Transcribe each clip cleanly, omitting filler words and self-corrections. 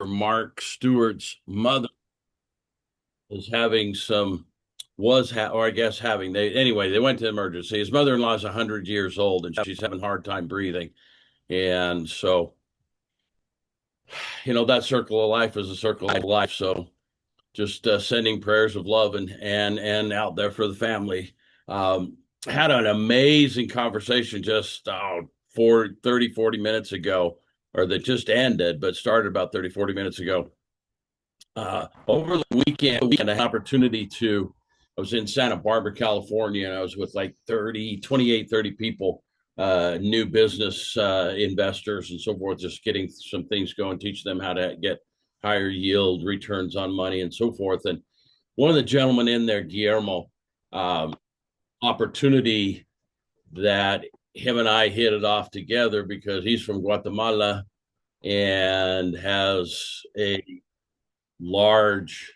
Mark Stewart's mother is having some or I guess having they went to emergency. His mother-in-law is 100 years old and she's having a hard time breathing. And so, that circle of life is a circle of life. So just sending prayers of love and out there for the family. Had an amazing conversation just 40 minutes ago, or that just ended, but started about 30, 40 minutes ago. Over the weekend, we had an opportunity I was in Santa Barbara, California, and I was with like 30 people, new business investors and so forth, just getting some things going, teach them how to get higher yield returns on money and so forth. And one of the gentlemen in there, Guillermo, um, opportunity that him and I hit it off together because he's from Guatemala and has a large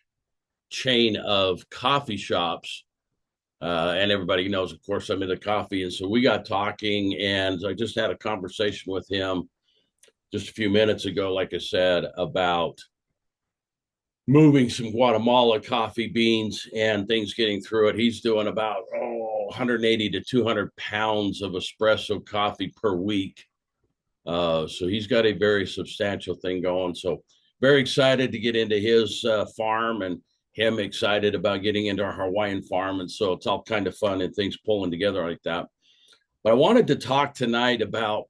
chain of coffee shops. And everybody knows, of course, I'm into coffee. And so we got talking, and I just had a conversation with him just a few minutes ago, like I said, about moving some Guatemala coffee beans and things getting through it. He's doing about 180 to 200 pounds of espresso coffee per week. So he's got a very substantial thing going. So very excited to get into his farm, and him excited about getting into our Hawaiian farm. And so it's all kind of fun and things pulling together like that. But I wanted to talk tonight about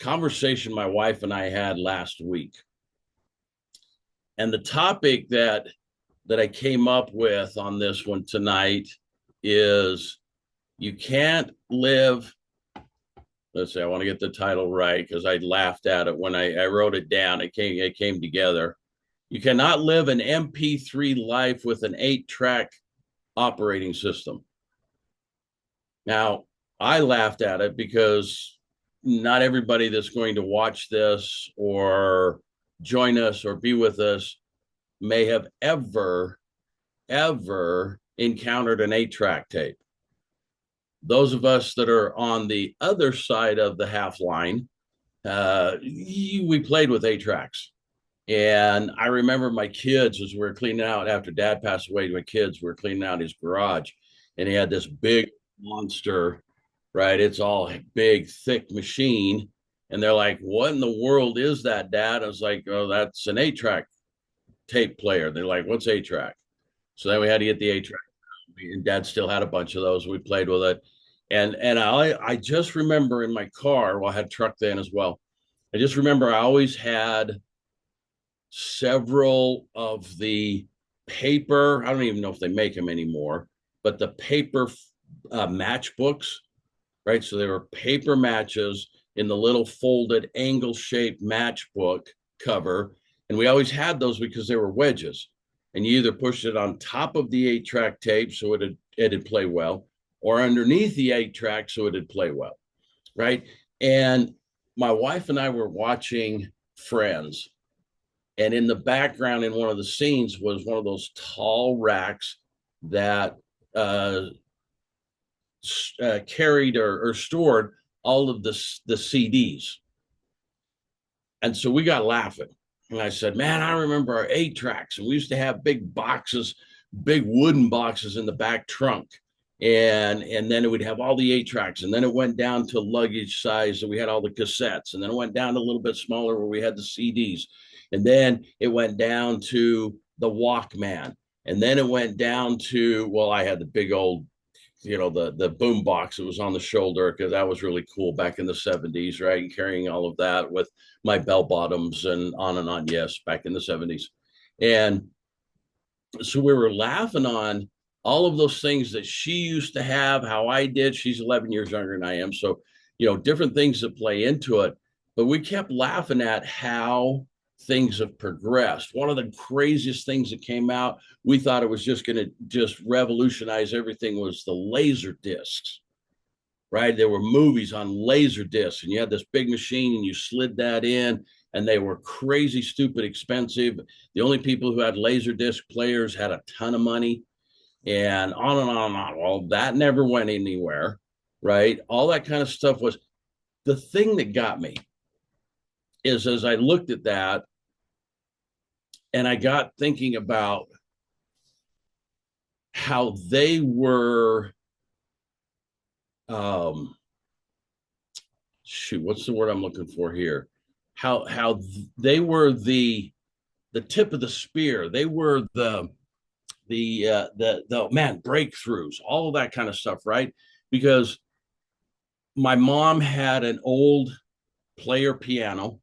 conversation my wife and I had last week. And the topic that I came up with on this one tonight is you can't live. Let's see, I want to get the title right because I laughed at it when I wrote it down. It came together. You cannot live an MP3 life with an 8-track operating system. Now, I laughed at it because not everybody that's going to watch this or join us or be with us may have ever encountered an 8-track tape. Those of us that are on the other side of the half line, we played with 8-tracks. And I remember my kids, as we were cleaning out after Dad passed away, my kids were cleaning out his garage, and he had this big monster, right? It's all big, thick machine. And they're like, "What in the world is that, Dad?" I was like, "Oh, that's an 8-track tape player." They're like, "What's 8-track?" So then we had to get the 8-track. And Dad still had a bunch of those. We played with it. And I just remember in my car, well, I had a truck then as well. I just remember I always had several of the paper, I don't even know if they make them anymore, but the paper matchbooks, right? So they were paper matches in the little folded angle shaped matchbook cover. And we always had those because they were wedges. And you either pushed it on top of the 8-track tape so it'd play well, or underneath the 8-track so it'd play well, right? And my wife and I were watching Friends, and in the background, in one of the scenes, was one of those tall racks that carried or stored all of the CDs. And so we got laughing. And I said, "Man, I remember our 8-tracks. And we used to have big boxes, big wooden boxes in the back trunk. And then it would have all the 8-tracks. And then it went down to luggage size, and we had all the cassettes. And then it went down to a little bit smaller where we had the CDs. And then it went down to the Walkman. And then it went down to, well, I had the big old, the boom box that was on the shoulder, because that was really cool back in the 70s, right? And carrying all of that with my bell bottoms and on. Yes, back in the 70s. And so we were laughing on all of those things that she used to have, how I did. She's 11 years younger than I am. So, different things that play into it. But we kept laughing at how things have progressed. One of the craziest things that came out, we thought it was just going to just revolutionize everything, was the laser discs, right? There were movies on laser discs, and you had this big machine and you slid that in, and they were crazy, stupid, expensive. The only people who had laser disc players had a ton of money, and on and on and on. Well, that never went anywhere, right? All that kind of stuff was the thing that got me is, as I looked at that, And I got thinking about how they were, um, shoot, what's the word I'm looking for here? How they were the tip of the spear. They were the man breakthroughs, all of that kind of stuff, right? Because my mom had an old player piano,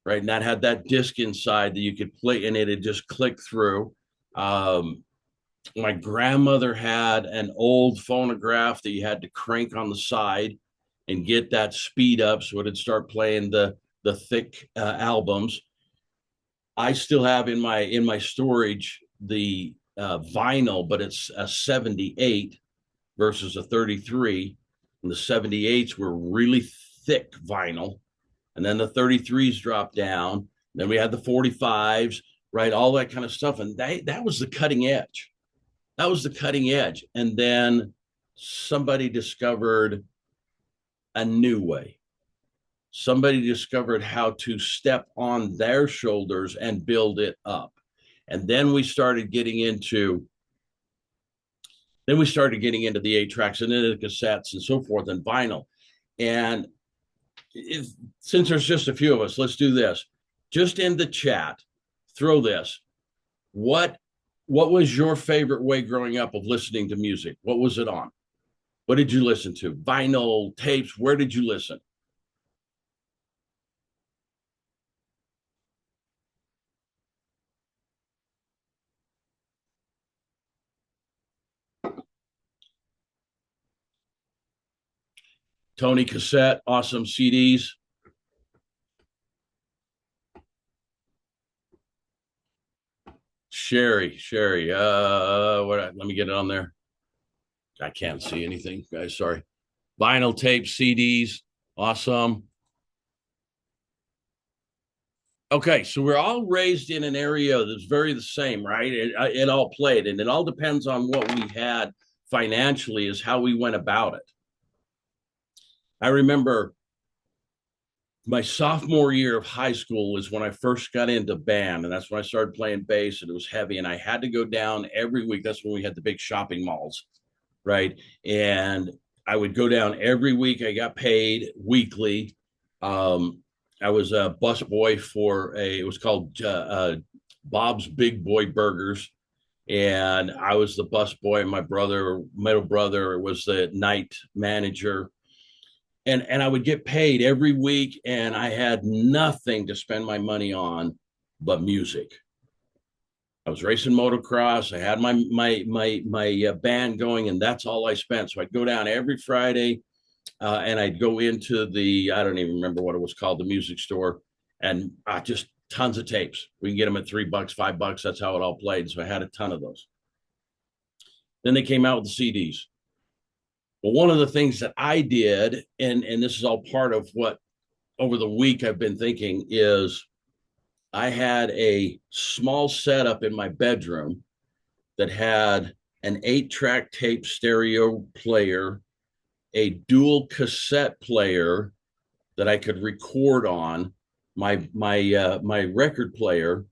right, and that had that disc inside that you could play, and it had just clicked through. My grandmother had an old phonograph that you had to crank on the side and get that speed up so it'd start playing the thick albums. I still have in my storage the vinyl, but it's a 78 versus a 33. And the 78s were really thick vinyl. And then the 33s dropped down. Then we had the 45s, right? All that kind of stuff. And that was the cutting edge. That was the cutting edge. And then somebody discovered a new way. Somebody discovered how to step on their shoulders and build it up. And then we started getting into the 8 tracks and then the cassettes and so forth and vinyl. And since there's just a few of us, let's do this. Just in the chat, throw this. What was your favorite way growing up of listening to music? What was it on? What did you listen to? Vinyl, tapes, where did you listen? Tony cassette, awesome CDs. Sherry. Let me get it on there. I can't see anything, guys. Sorry. Vinyl tape, CDs, awesome. Okay, so we're all raised in an area that's very the same, right? It all played, and it all depends on what we had financially, is how we went about it. I remember my sophomore year of high school is when I first got into band, and that's when I started playing bass, and it was heavy, and I had to go down every week. That's when we had the big shopping malls, right? And I would go down every week. I got paid weekly. I was a bus boy it was called Bob's Big Boy Burgers. And I was the bus boy, and my middle brother, was the night manager. And I would get paid every week, and I had nothing to spend my money on but music. I was racing motocross. I had my band going, and that's all I spent. So I'd go down every Friday, and I'd go into I don't even remember what it was called, the music store, and just tons of tapes. We can get them at $3, $5. That's how it all played. So I had a ton of those. Then they came out with the CDs. Well, one of the things that I did, and this is all part of what over the week I've been thinking, is I had a small setup in my bedroom that had an 8-track tape stereo player, a dual cassette player that I could record on, my record player,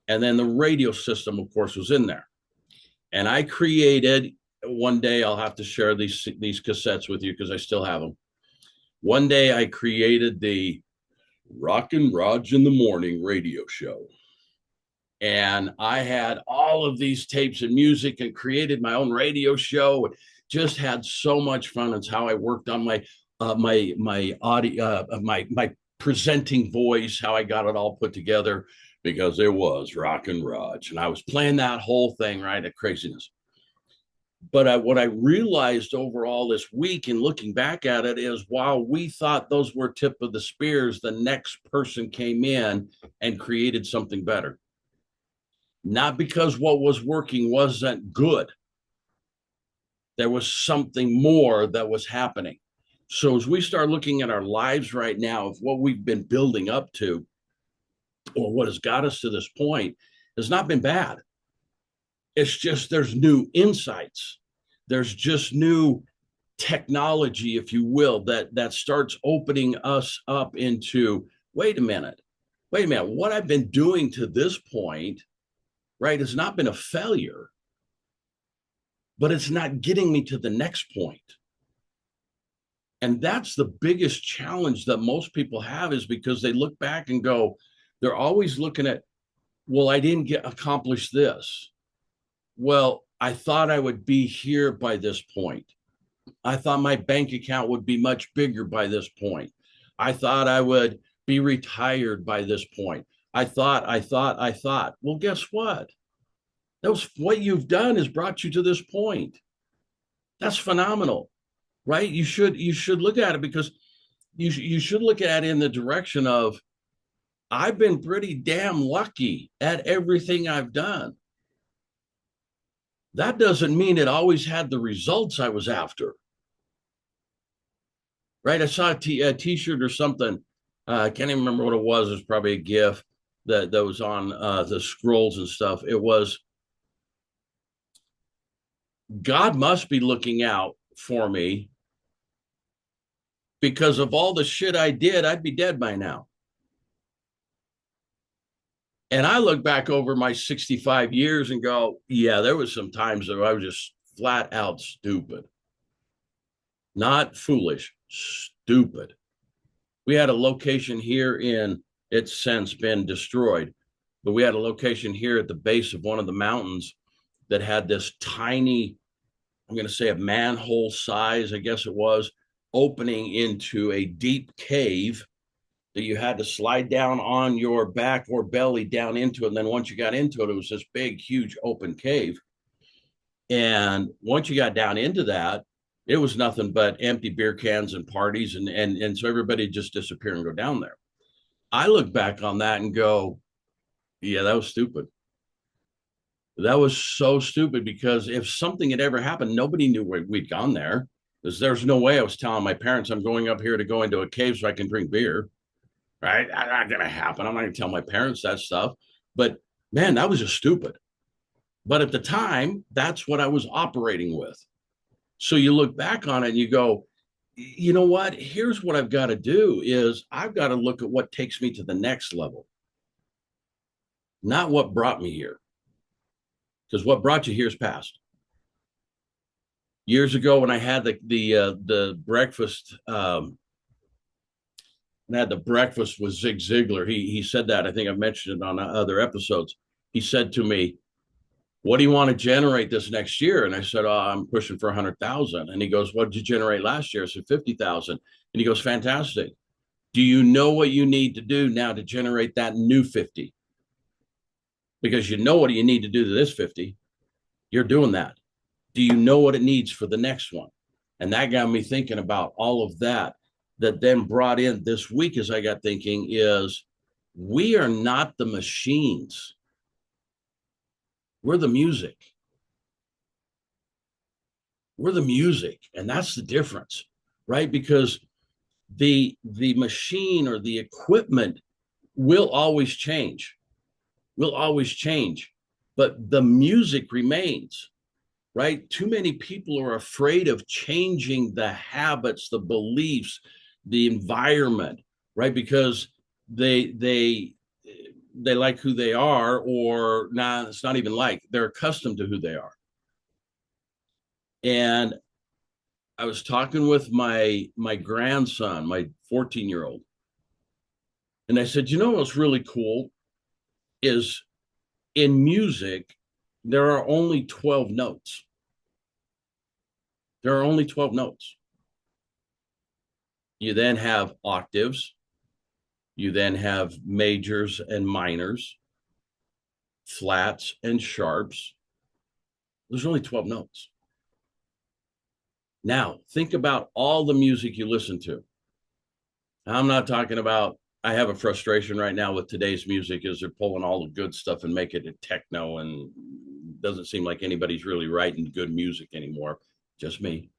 and then the radio system, of course, was in there. And I created, one day I'll have to share these cassettes with you because I still have them. One day I created the Rockin' Raj in the Morning radio show. And I had all of these tapes and music and created my own radio show. Just had so much fun. It's how I worked on my audio, my presenting voice, how I got it all put together, because it was Rockin' Raj. And I was playing that whole thing, right, at craziness. But what I realized overall this week in looking back at it is, while we thought those were tip of the spears, the next person came in and created something better. Not because what was working wasn't good. There was something more that was happening. So as we start looking at our lives right now, of what we've been building up to, or what has got us to this point, has not been bad. It's just there's new insights. There's just new technology, if you will, that starts opening us up into, wait a minute, wait a minute, what I've been doing to this point, right, has not been a failure, but it's not getting me to the next point. And that's the biggest challenge that most people have, is because they look back and go, they're always looking at, well, I didn't get accomplish this. Well, I thought I would be here by this point. I thought my bank account would be much bigger by this point. I thought I would be retired by this point. I thought. Well, guess what? That was what you've done has brought you to this point. That's phenomenal, right? You should look at it, because you should look at it in the direction of, I've been pretty damn lucky at everything I've done. That doesn't mean it always had the results I was after, right? I saw a t-shirt or something. I can't even remember what it was. It was probably a GIF that was on the scrolls and stuff. It was, God must be looking out for me, because of all the shit I did, I'd be dead by now. And I look back over my 65 years and go, yeah, there was some times that I was just flat out stupid. Not foolish, stupid. We had a location here in, it's since been destroyed, but we had a location here at the base of one of the mountains that had this tiny, I'm going to say a manhole size, I guess it was, opening into a deep cave that you had to slide down on your back or belly down into it. And then once you got into it, it was this big, huge open cave. And once you got down into that, it was nothing but empty beer cans and parties. And so everybody just disappear and go down there. I look back on that and go, yeah, that was stupid. That was so stupid, because if something had ever happened, nobody knew we'd gone there. There's no way I was telling my parents I'm going up here to go into a cave so I can drink beer, right? That's not going to happen. I'm not going to tell my parents that stuff. But man, that was just stupid. But at the time, that's what I was operating with. So you look back on it and you go, you know what? Here's what I've got to do is I've got to look at what takes me to the next level, not what brought me here. Because what brought you here is past. Years ago, when I had the breakfast, and I had the breakfast with Zig Ziglar, he said that. I think I've mentioned it on other episodes. He said to me, "What do you want to generate this next year?" And I said, "Oh, I'm pushing for 100,000." And he goes, "What did you generate last year?" I said, 50,000. And he goes, "Fantastic. Do you know what you need to do now to generate that new 50? Because you know what you need to do to this 50. You're doing that. Do you know what it needs for the next one?" And that got me thinking about all of that. That then brought in this week, as I got thinking, is we are not the machines. We're the music. We're the music. And that's the difference, right? Because the machine or the equipment will always change. Will always change. But the music remains, right? Too many people are afraid of changing the habits, the beliefs, the environment, right? Because they like who they are, or nah, it's not even like, they're accustomed to who they are. And I was talking with my grandson, my 14-year-old, and I said, you know what's really cool is in music, there are only 12 notes. There are only 12 notes. You then have octaves. You then have majors and minors, flats and sharps. There's only 12 notes. Now, think about all the music you listen to. I'm not talking about, I have a frustration right now with today's music, is they're pulling all the good stuff and making it techno, and doesn't seem like anybody's really writing good music anymore. Just me.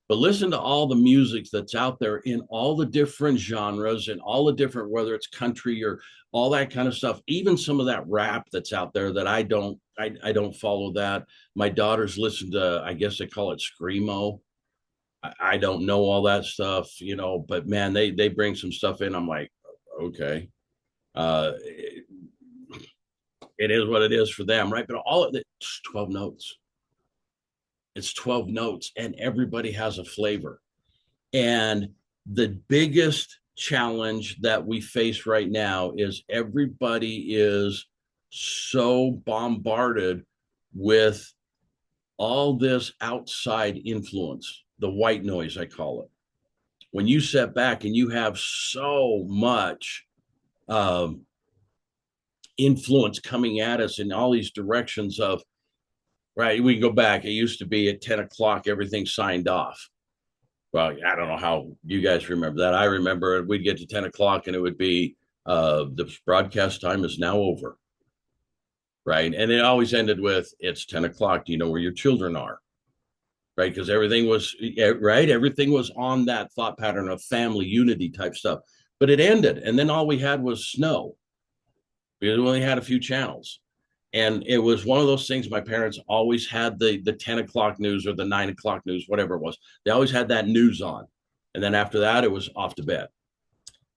But listen to all the music that's out there in all the different genres and all the different, whether it's country or all that kind of stuff, even some of that rap that's out there that I don't follow that. My daughters listen to, I guess they call it screamo. I don't know all that stuff, but man, they bring some stuff in. I'm like, okay. It, it is what it is for them, right? But all of it's 12 notes. It's 12 notes, and everybody has a flavor. And the biggest challenge that we face right now is everybody is so bombarded with all this outside influence, the white noise, I call it. When you sit back and you have so much um, influence coming at us in all these directions of, right, we go back, it used to be at 10 o'clock, everything signed off. Well, I don't know how you guys remember that. I remember we'd get to 10 o'clock and it would be the broadcast time is now over. Right. And it always ended with it's 10 o'clock. Do you know where your children are? Right. Because everything was right. Everything was on that thought pattern of family unity type stuff. But it ended. And then all we had was snow because we only had a few channels. And it was one of those things. My parents always had the 10 o'clock news or the 9 o'clock news, whatever it was. They always had that news on. And then after that, it was off to bed.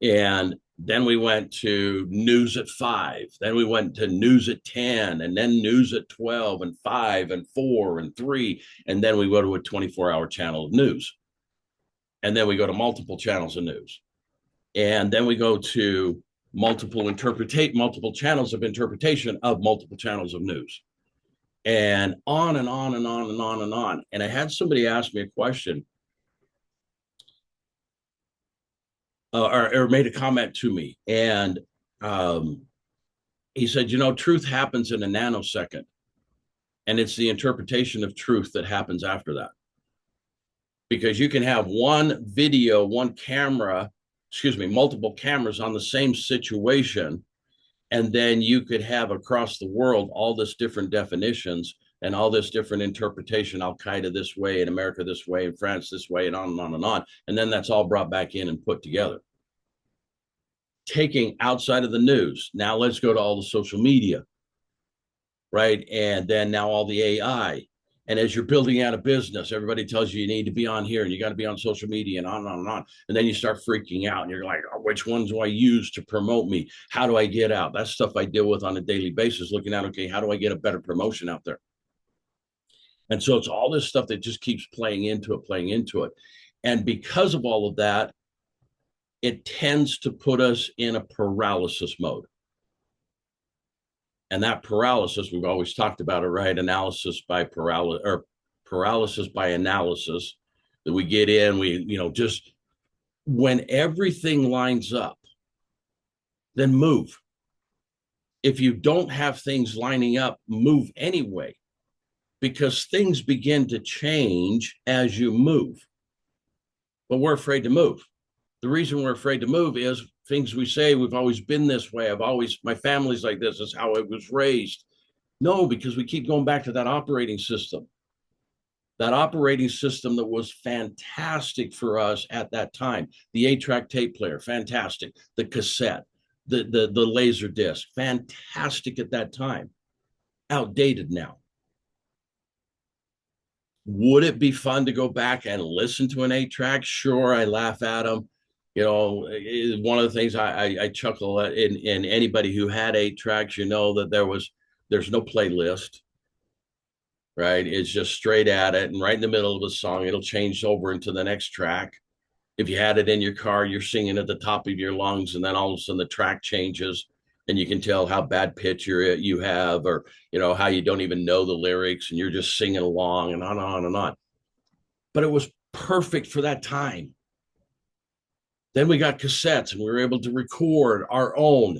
And then we went to news at 5. Then we went to news at 10, and then news at 12, and 5, and 4, and 3. And then we go to a 24-hour channel of news. And then we go to multiple channels of news. And then we go to multiple channels of interpretation of multiple channels of news, and on and on and on and on and on. And I had somebody ask me a question or made a comment to me, and he said, truth happens in a nanosecond, and it's the interpretation of truth that happens after that. Because you can have multiple cameras on the same situation, and then you could have across the world all this different definitions and all this different interpretation. Al Qaeda this way, in America this way, in France this way, and on and on and on. And then that's all brought back in and put together. Taking outside of the news, now let's go to all the social media, right? And then now all the AI. And as you're building out a business, everybody tells you need to be on here and you got to be on social media and on and on and on. And then you start freaking out and you're like, oh, which ones do I use to promote me? How do I get out? That's stuff I deal with on a daily basis, looking at, okay, how do I get a better promotion out there? And so it's all this stuff that just keeps playing into it. And because of all of that, it tends to put us in a paralysis mode. And that paralysis, we've always talked about it, right? Analysis by paralysis, or paralysis by analysis, that we get in, just when everything lines up, then move. If you don't have things lining up, move anyway, because things begin to change as you move. But we're afraid to move. The reason we're afraid to move is things we say, we've always been this way. My family's like this. Is how I was raised. No, because we keep going back to that operating system. That operating system that was fantastic for us at that time. The 8-track tape player, fantastic. The cassette, the laser disc, fantastic at that time. Outdated now. Would it be fun to go back and listen to an 8-track? Sure, I laugh at them. One of the things I chuckle at in anybody who had 8-tracks, that there's no playlist, right? It's just straight at it. And right in the middle of the song, it'll change over into the next track. If you had it in your car, you're singing at the top of your lungs, and then all of a sudden the track changes and you can tell how bad pitch you have, or, how you don't even know the lyrics and you're just singing along and on and on and on. But it was perfect for that time. Then we got cassettes and we were able to record our own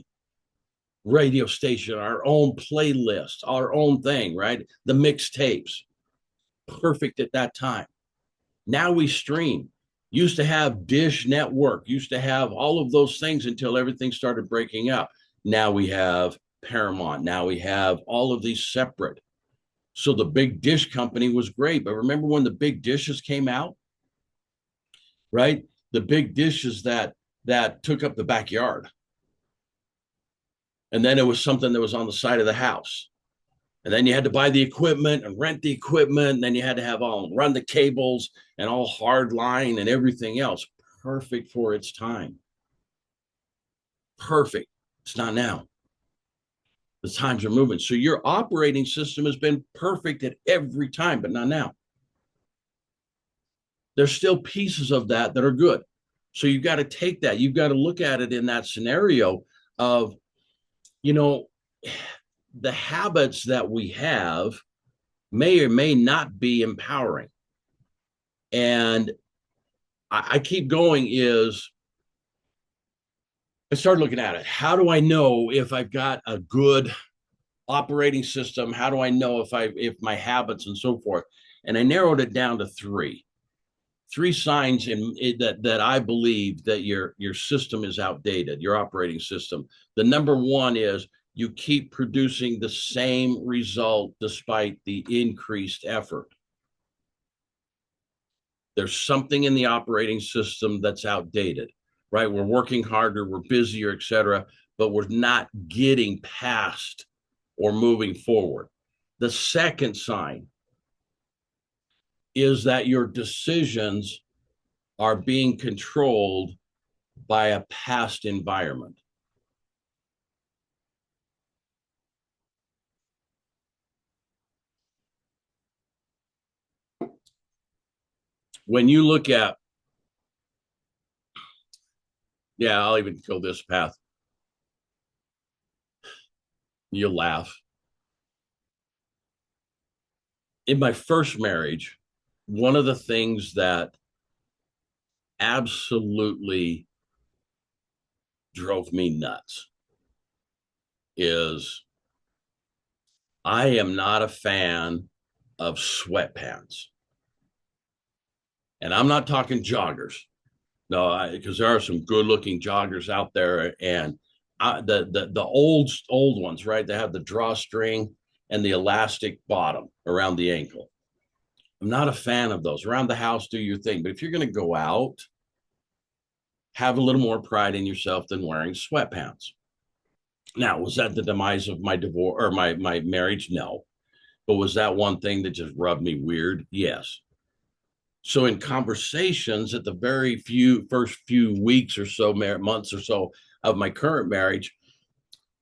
radio station, our own playlist, our own thing, right? The mixtapes, perfect at that time. Now we stream. Used to have Dish Network, used to have all of those things until everything started breaking up. Now we have Paramount. Now we have all of these separate. So the big dish company was great. But remember when the big dishes came out, right? The big dishes that took up the backyard. And then it was something that was on the side of the house. And then you had to buy the equipment and rent the equipment. And then you had to run the cables and all hard line and everything else. Perfect for its time. Perfect. It's not now. The times are moving. So your operating system has been perfect at every time, but not now. There's still pieces of that are good. So you've got to take that. You've got to look at it in that scenario of, you know, the habits that we have may or may not be empowering. And I keep going is I started looking at it. How do I know if I've got a good operating system? How do I know if my habits and so forth? And I narrowed it down to three signs that I believe that your system is outdated, your operating system. The number one is you keep producing the same result despite the increased effort. There's something in the operating system that's outdated, right? We're working harder, we're busier, et cetera, but we're not getting past or moving forward. The second sign is that your decisions are being controlled by a past environment. When you look at, yeah, I'll even go this path. You'll laugh. In my first marriage, one of the things that absolutely drove me nuts is I am not a fan of sweatpants. And I'm not talking joggers. No, because there are some good looking joggers out there. And the old ones, right? They have the drawstring and the elastic bottom around the ankle. I'm not a fan of those. Around the house, do your thing. But if you're going to go out, have a little more pride in yourself than wearing sweatpants. Now, was that the demise of my divorce or my marriage? No. But was that one thing that just rubbed me weird? Yes. So in conversations at the very first few weeks or so, months or so of my current marriage,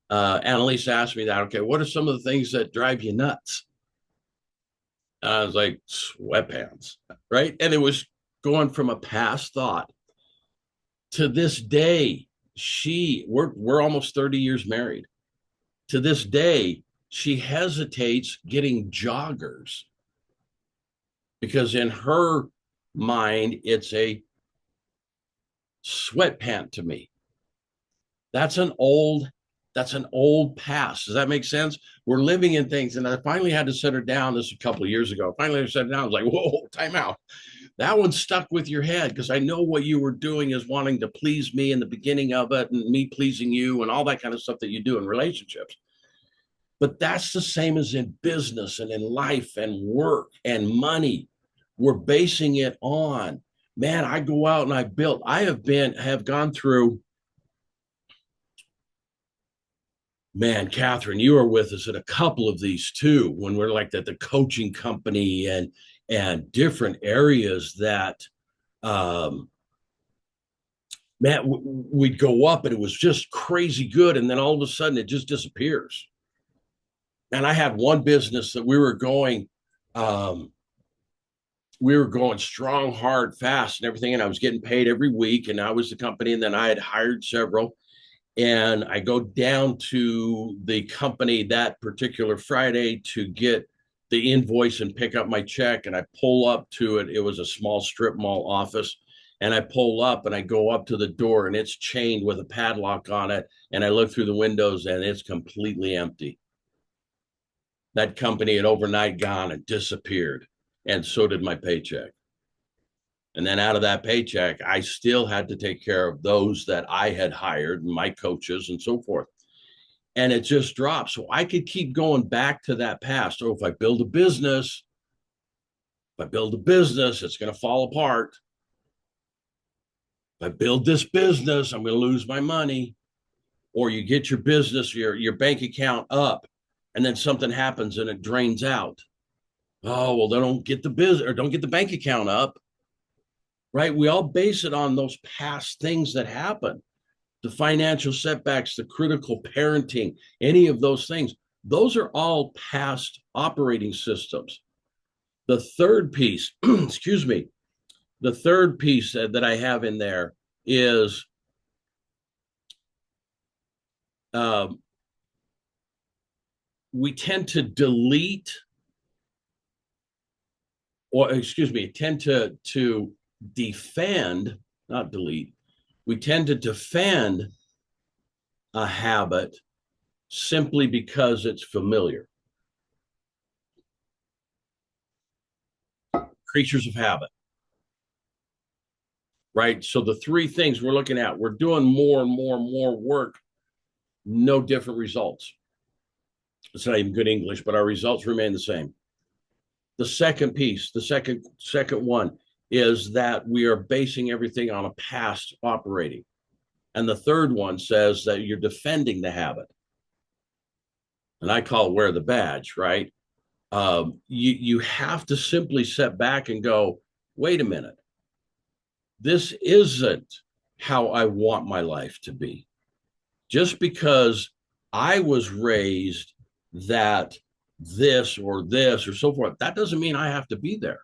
Annalise asked me that, okay, what are some of the things that drive you nuts? And I was like, sweatpants, right? And it was going from a past thought to this day. We're almost 30 years married. To this day, she hesitates getting joggers because in her mind, it's a sweatpant to me. That's an old past. Does that make sense? We're living in things. And I finally had to set her down this a couple of years ago. Finally, I set her down. I was like, whoa, time out. That one stuck with your head because I know what you were doing is wanting to please me in the beginning of it and me pleasing you and all that kind of stuff that you do in relationships. But that's the same as in business and in life and work and money. We're basing it on, man, I go out and I have gone through, man, Catherine, you were with us at a couple of these too, when we're like at the coaching company and different areas that, man, we'd go up and it was just crazy good. And then all of a sudden it just disappears. And I had one business that we were going strong, hard, fast, and everything. And I was getting paid every week, and I was the company. And then I had hired several. And I go down to the company that particular Friday to get the invoice and pick up my check. And I pull up to it. It was a small strip mall office. And I pull up and I go up to the door, and it's chained with a padlock on it. And I look through the windows, and it's completely empty. That company had overnight gone and disappeared. And so did my paycheck. And then out of that paycheck, I still had to take care of those that I had hired, my coaches and so forth. And it just dropped. So I could keep going back to that past. Oh, if I build a business, it's going to fall apart. If I build this business, I'm going to lose my money. Or you get your business, your bank account up, and then something happens and it drains out. Oh, well, they don't get the business or don't get the bank account up, right? We all base it on those past things that happen. the financial setbacks, the critical parenting, any of those things, those are all past operating systems. The third piece, excuse me, the third piece that I have in there is we tend to delete, or excuse me, tend to defend, not delete. We tend to defend a habit simply because it's familiar. Creatures of habit, right? So the three things we're looking at, we're doing more and more and more work, no different results. It's not even good English, but our results remain the same. The second piece, the second one is that we are basing everything on a past operating. And the third one says that you're defending the habit. And I call it wear the badge, right? You have to simply step back and go, wait a minute. This isn't how I want my life to be. Just because I was raised that this or so forth, that doesn't mean I have to be there.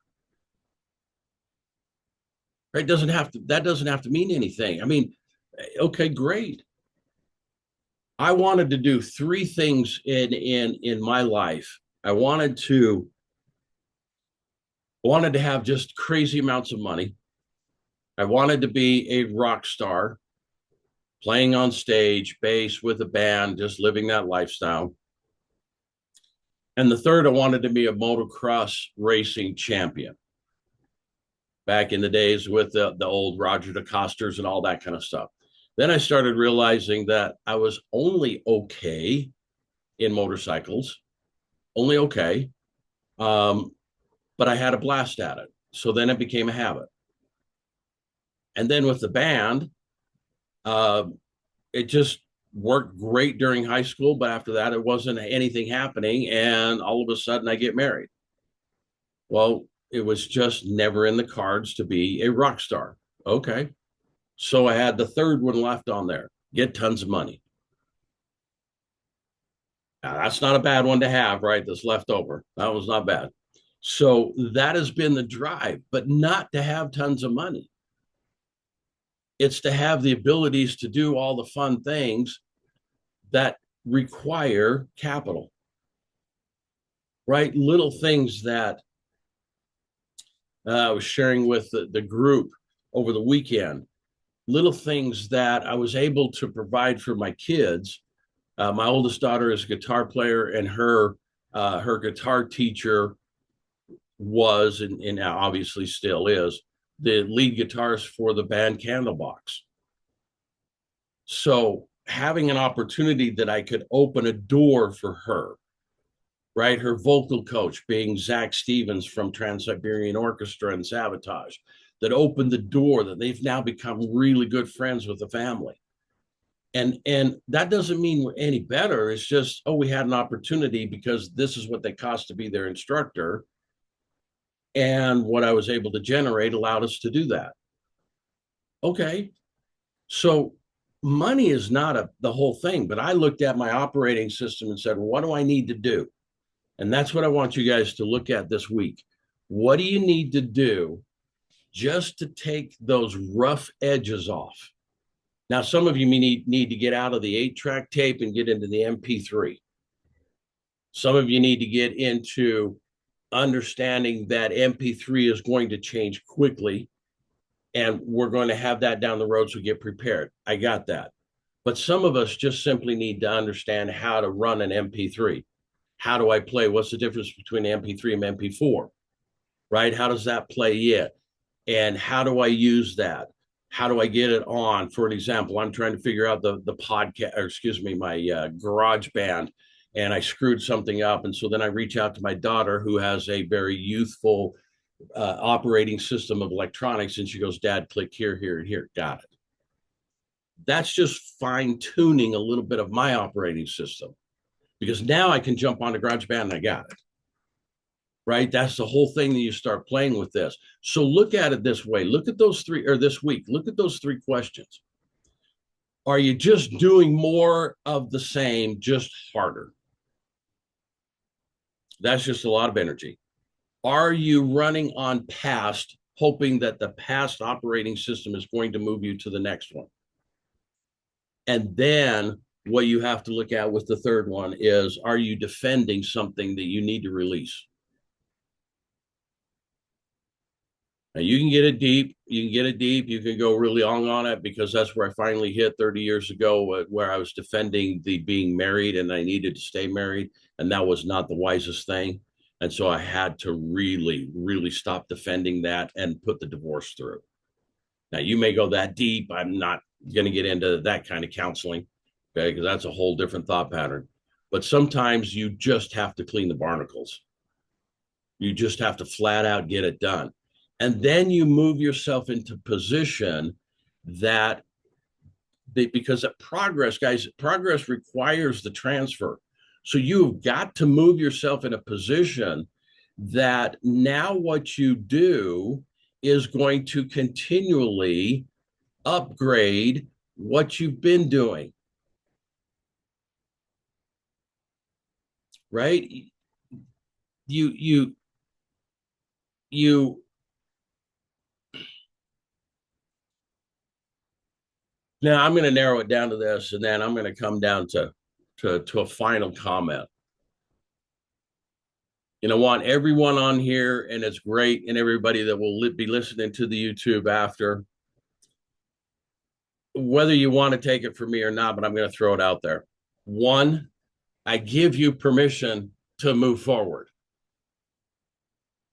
Right? That doesn't have to mean anything. I mean, okay, great. I wanted to do three things in my life. I wanted to have just crazy amounts of money. I wanted to be a rock star, playing on stage, bass with a band, just living that lifestyle. And the third, I wanted to be a motocross racing champion. Back in the days with the old Roger DeCosters and all that kind of stuff. Then I started realizing that I was only okay in motorcycles, only okay, but I had a blast at it. So then it became a habit. And then with the band, it just worked great during high school, but after that, it wasn't anything happening. And all of a sudden, I get married. Well, it was just never in the cards to be a rock star. Okay. So I had the third one left on there, get tons of money. Now, that's not a bad one to have, right? That's left over. That was not bad. So that has been the drive, but not to have tons of money. It's to have the abilities to do all the fun things that require capital, right? Little things that I was sharing with the group over the weekend, little things that I was able to provide for my kids. My oldest daughter is a guitar player, and her guitar teacher was, and obviously still is, the lead guitarist for the band Candlebox. So having an opportunity that I could open a door for her, right? Her vocal coach being Zach Stevens from Trans-Siberian Orchestra and Sabotage, that opened the door, that they've now become really good friends with the family. And that doesn't mean we're any better. It's just, oh, we had an opportunity because this is what they cost to be their instructor. And what I was able to generate allowed us to do that. Okay. So money is not the whole thing, but I looked at my operating system and said, well, what do I need to do? And that's what I want you guys to look at this week. What do you need to do just to take those rough edges off? Now, some of you may need to get out of the 8-track tape and get into the MP3. Some of you need to get into understanding that MP3 is going to change quickly, and we're going to have that down the road, so get prepared. I got that. But some of us just simply need to understand how to run an MP3. How do I play? What's the difference between MP3 and MP4, right? How does that play in? And how do I use that? How do I get it on? For an example, I'm trying to figure out the podcast, or excuse me, my garage band, and I screwed something up. And so then I reach out to my daughter, who has a very youthful operating system of electronics. And she goes, Dad, click here, here, and here. Got it. That's just fine tuning a little bit of my operating system, because now I can jump on the garage band and I got it. Right? That's the whole thing that you start playing with this. So look at it this way. Look at those three, or this week, look at those three questions. Are you just doing more of the same, just harder? That's just a lot of energy. Are you running on past, hoping that the past operating system is going to move you to the next one? And then what you have to look at with the third one is, are you defending something that you need to release? Now you can get it deep. You can get it deep. You can go really long on it, because that's where I finally hit 30 years ago, where I was defending the being married and I needed to stay married. And that was not the wisest thing. And so I had to really, really stop defending that and put the divorce through. Now, you may go that deep. I'm not going to get into that kind of counseling, okay, because that's a whole different thought pattern. But sometimes you just have to clean the barnacles. You just have to flat out get it done. And then you move yourself into position that because progress, guys, progress requires the transfer. So you've got to move yourself in a position that now what you do is going to continually upgrade what you've been doing. Right? You now I'm going to narrow it down to this, and then I'm going to come down to a final comment. I want everyone on here, and it's great, and everybody that will be listening to the YouTube after, whether you want to take it from me or not, but I'm going to throw it out there. One, I give you permission to move forward.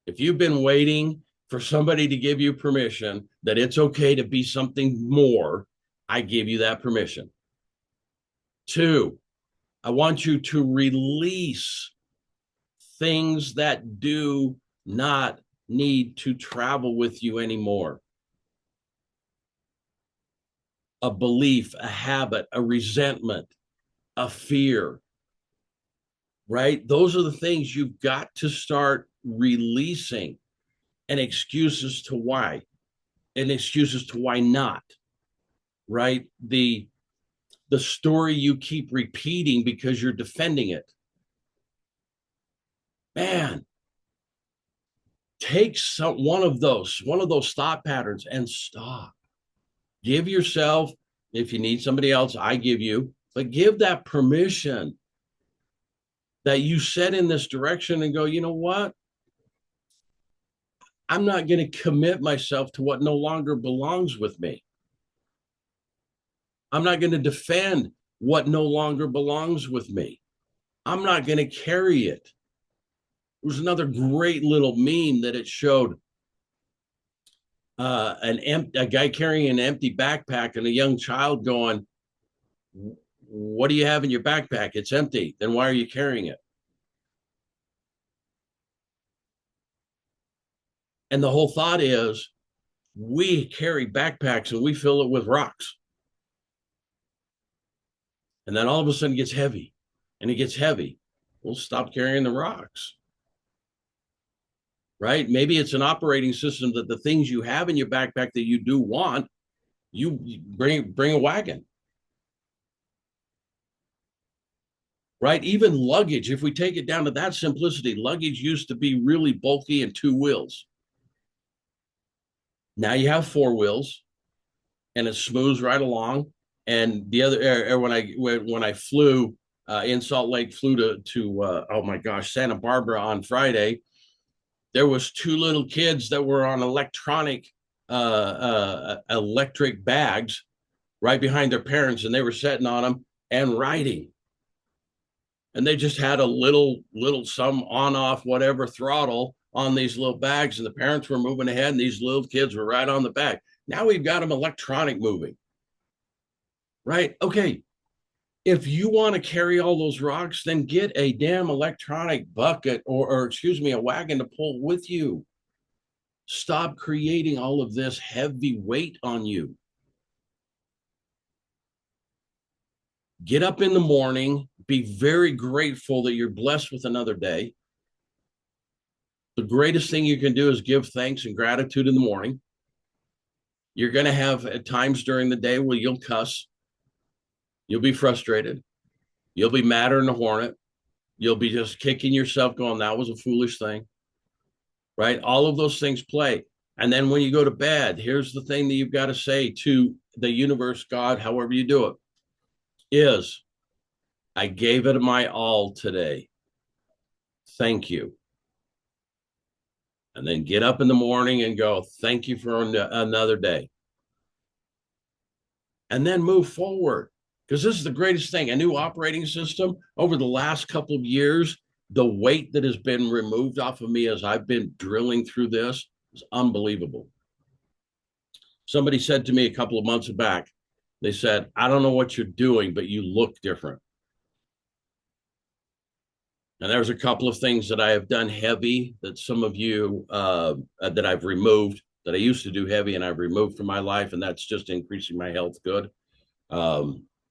If you've been waiting for somebody to give you permission that it's okay to be something more, I give you that permission. Two, I want you to release things that do not need to travel with you anymore. A belief, a habit, a resentment, a fear, right? Those are the things you've got to start releasing, and excuses to why, and excuses to why not, right? The story you keep repeating because you're defending it. Man, take one of those thought patterns and stop. Give yourself, if you need somebody else, I give you, but give that permission that you set in this direction and go, you know what? I'm not going to commit myself to what no longer belongs with me. I'm not going to defend what no longer belongs with me. I'm not going to carry it. There was another great little meme that it showed a guy carrying an empty backpack and a young child going, what do you have in your backpack? It's empty. Then why are you carrying it? And the whole thought is, we carry backpacks and we fill it with rocks. And then all of a sudden it gets heavy, and it gets heavy. We'll stop carrying the rocks. Right? Maybe it's an operating system that the things you have in your backpack that you do want, you bring a wagon. Right? Even luggage, if we take it down to that simplicity, luggage used to be really bulky and 2 wheels. Now you have 4 wheels, and it smooths right along. And the other, when I flew in Salt Lake, flew to oh my gosh, Santa Barbara on Friday, there was 2 little kids that were on electric bags right behind their parents, and they were sitting on them and riding. And they just had a little some on-off whatever throttle on these little bags, and the parents were moving ahead, and these little kids were right on the back. Now we've got them electronic moving. Right? Okay. If you want to carry all those rocks, then get a damn electronic bucket or excuse me, a wagon to pull with you. Stop creating all of this heavy weight on you. Get up in the morning, be very grateful that you're blessed with another day. The greatest thing you can do is give thanks and gratitude in the morning. You're going to have at times during the day where you'll cuss. You'll be frustrated. You'll be madder than a hornet. You'll be just kicking yourself going, that was a foolish thing, right? All of those things play. And then when you go to bed, here's the thing that you've got to say to the universe, God, however you do it, is I gave it my all today. Thank you. And then get up in the morning and go, thank you for another day. And then move forward. Because this is the greatest thing. A new operating system over the last couple of years, the weight that has been removed off of me as I've been drilling through this is unbelievable. Somebody said to me a couple of months back, they said, I don't know what you're doing, but you look different. And there's a couple of things that I have done heavy that some of you that I've removed that I used to do heavy and I've removed from my life. And that's just increasing my health good.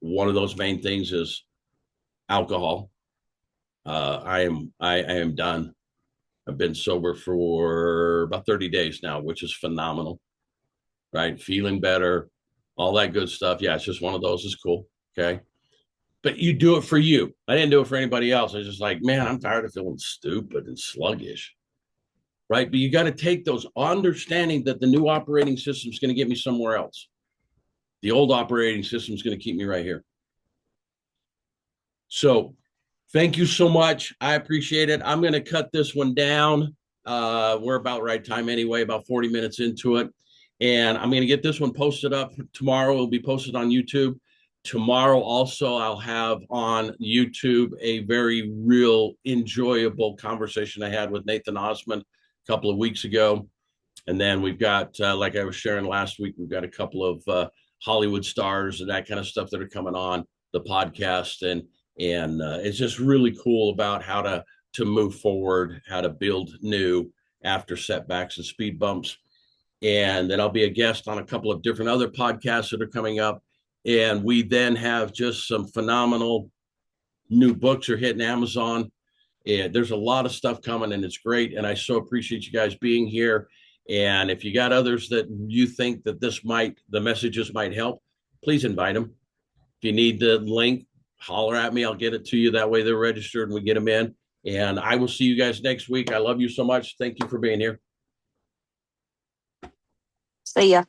One of those main things is alcohol. I am done. I've been sober for about 30 days now, which is phenomenal, right? Feeling better, all that good stuff. Yeah, it's just one of those is cool. Okay. But you do it for you. I didn't do it for anybody else. I was just like, man, I'm tired of feeling stupid and sluggish. Right. But you got to take those understanding that the new operating system is going to get me somewhere else. The old operating system is going to keep me right here. So thank you so much. I appreciate it. I'm going to cut this one down. We're about right time anyway, about 40 minutes into it. And I'm going to get this one posted up tomorrow. It'll be posted on YouTube. Tomorrow also, I'll have on YouTube a very real enjoyable conversation I had with Nathan Osmond a couple of weeks ago. And then we've got, like I was sharing last week, we've got a couple of Hollywood stars and that kind of stuff that are coming on the podcast. And it's just really cool about how to move forward, how to build new after setbacks and speed bumps. And then I'll be a guest on a couple of different other podcasts that are coming up. And we then have just some phenomenal new books are hitting Amazon. And there's a lot of stuff coming and it's great. And I so appreciate you guys being here. And if you got others that you think that the messages might help, please invite them. If you need the link, holler at me. I'll get it to you. That way they're registered and we get them in. And I will see you guys next week. I love you so much. Thank you for being here. See ya.